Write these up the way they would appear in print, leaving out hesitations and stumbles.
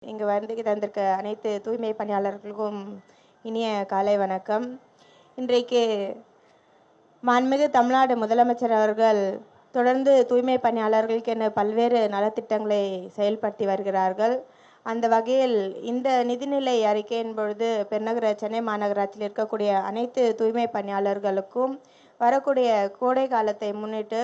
இங்கு வருகை தந்திருக்க அனைத்து தூய்மை பணியாளர்களுக்கும் இனிய காலை வணக்கம். இன்றைக்கு மாண்புமிகு தமிழ்நாடு முதலமைச்சர் அவர்கள் தொடர்ந்து தூய்மை பணியாளர்களுக்கென பல்வேறு நலத்திட்டங்களை செயல்படுத்தி வருகிறார்கள். அந்த வகையில் இந்த நிதிநிலை அறிக்கையின் பொழுது பெருநகர சென்னை மாநகராட்சியில் இருக்கக்கூடிய அனைத்து தூய்மை பணியாளர்களுக்கும் வரக்கூடிய கோடை காலத்தை முன்னிட்டு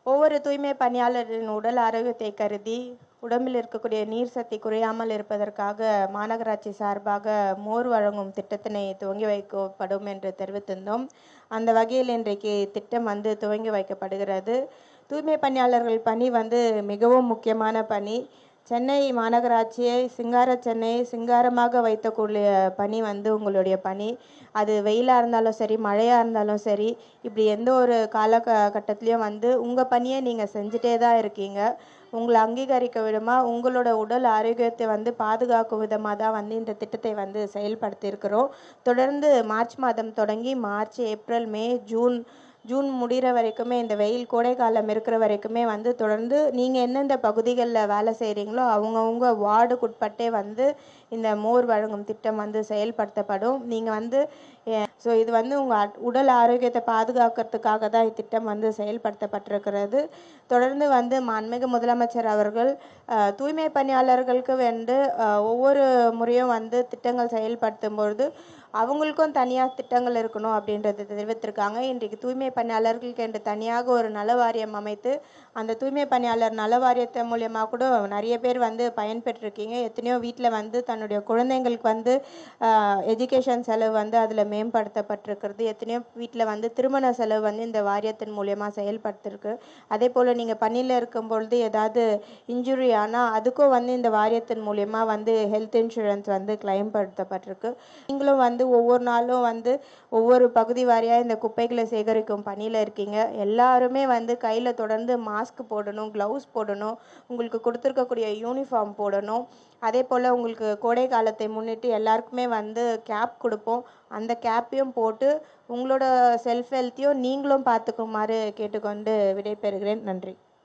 ஒவ்வொரு தூய்மை பணியாளரின் உடல் ஆரோக்கியத்தை கருதி உடம்பில் இருக்கக்கூடிய நீர் சக்தி குறையாமல் இருப்பதற்காக மாநகராட்சி சார்பாக மோர் வழங்கும் திட்டத்தினை துவங்கி வைக்கப்படும் என்று தெரிவித்திருந்தோம். அந்த வகையில் இன்றைக்கு திட்டம் துவங்கி வைக்கப்படுகிறது. தூய்மை பணியாளர்கள் பணி மிகவும் முக்கியமான பணி. சென்னை மாநகராட்சியை சிங்காரமாக வைக்கக்கூடிய பணி உங்களுடைய பணி. அது வெயிலாக இருந்தாலும் சரி, மழையாக இருந்தாலும் சரி, இப்படி எந்த ஒரு காலகட்டத்திலையும் உங்கள் பணியை நீங்கள் செஞ்சுட்டே தான் இருக்கீங்க. உங்களை அங்கீகரிக்க விதமா உங்களோட உடல் ஆரோக்கியத்தை பாதுகாக்கும் விதமாக தான் இந்த திட்டத்தை செயல்படுத்தியிருக்கிறோம். தொடர்ந்து மார்ச் மாதம் தொடங்கி மார்ச், ஏப்ரல், மே, ஜூன் முடிகிற வரைக்குமே, இந்த வெயில் கோடை காலம் இருக்கிற வரைக்குமே தொடர்ந்து நீங்கள் எந்தெந்த பகுதிகளில் வேலை செய்கிறீங்களோ அவங்கவுங்க வார்டுக்குட்பட்டே இந்த மோர் வழங்கும் திட்டம் செயல்படுத்தப்படும். நீங்கள் ஸோ இது உங்கள் உடல் ஆரோக்கியத்தை பாதுகாக்கிறதுக்காக தான் இத்திட்டம் செயல்படுத்தப்பட்டிருக்கிறது. தொடர்ந்து மாண்புமிகு முதலமைச்சர் அவர்கள் தூய்மை பணியாளர்களுக்கு ஒவ்வொரு முறையும் திட்டங்கள் செயல்படுத்தும் பொழுது அவங்களுக்கும் தனியாக திட்டங்கள் இருக்கணும் அப்படின்றத தெரிவித்திருக்காங்க. இன்றைக்கு தூய்மை பணியாளர்களுக்கு என்று தனியாக ஒரு நல வாரியம் அமைத்து அந்த தூய்மை பணியாளர் நல வாரியத்தை மூலியமாக கூட நிறைய பேர் பயன்பெற்றிருக்கீங்க. எத்தனையோ வீட்டில் தன்னுடைய குழந்தைங்களுக்கு எஜுகேஷன் செலவு அதில் மேம்படுத்தப்பட்டிருக்கிறது. எத்தனையோ வீட்டில் திருமண செலவு இந்த வாரியத்தின் மூலியமாக செயல்படுத்திருக்கு. அதே போல் நீங்கள் பணியில் இருக்கும் பொழுது ஏதாவது இன்ஜுரி ஆனால் அதுக்கும் இந்த வாரியத்தின் மூலியமாக ஹெல்த் இன்சூரன்ஸ் கிளைம் படுத்தப்பட்டிருக்கு. நீங்களும் ஒவ்வொரு நாளும் ஒவ்வொரு பகுதி வாரியாக இந்த குப்பைகளை சேகரிக்கும் பணியில் இருக்கீங்க. எல்லாருமே கையில் தொடர்ந்து மாஸ்க் போடணும், க்ளவுஸ் போடணும், உங்களுக்கு கொடுத்துருக்கக்கூடிய யூனிஃபார்ம் போடணும். அதே போல் உங்களுக்கு கோடை காலத்தை முன்னிட்டு எல்லாருக்குமே கேப் கொடுப்போம். அந்த கேப்பையும் போட்டு உங்களோட செல்ஃப் ஹெல்த்தையும் நீங்களும் பார்த்துக்குமாறு கேட்டுக்கொண்டு விடைபெறுகிறேன். நன்றி.